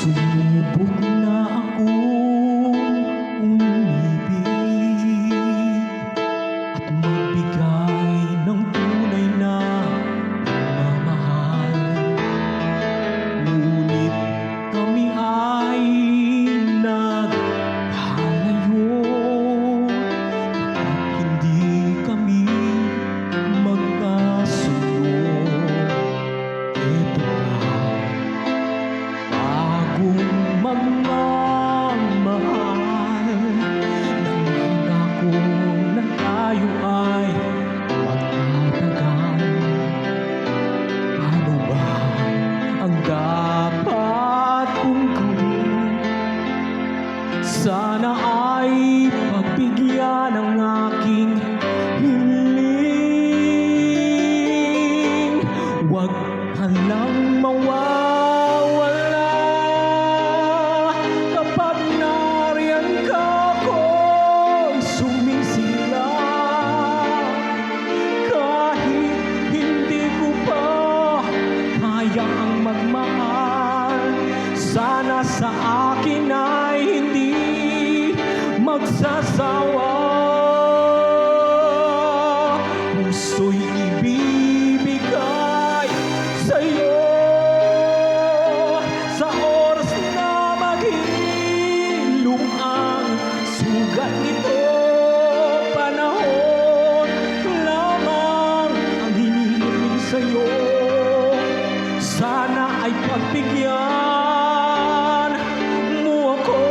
Sumubok na akong umibig at magbigay ng tunay na pagmamahal. Ngunit kami ay naghalayo at hindi kami magkasunod. Ito na bagong magmamahal, nangangako na tayo ay magtatagal. Ano ba ang dapat kong gawin? Sana ay pagbigyan ang aking hiling. Huwag ka lang mawawala kapag nariyan ka ako'y sumisilap. Kahit hindi ko pa kayang magmahal, sana sa akin ay hindi magsasawa. Puso'y ibibigay sa'yo sa oras na maghilom ang sugat nito. Panahon lamang ang hinihiling sa'yo. Sana ay pagbigyan mo ako.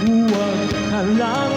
Huwag ka lang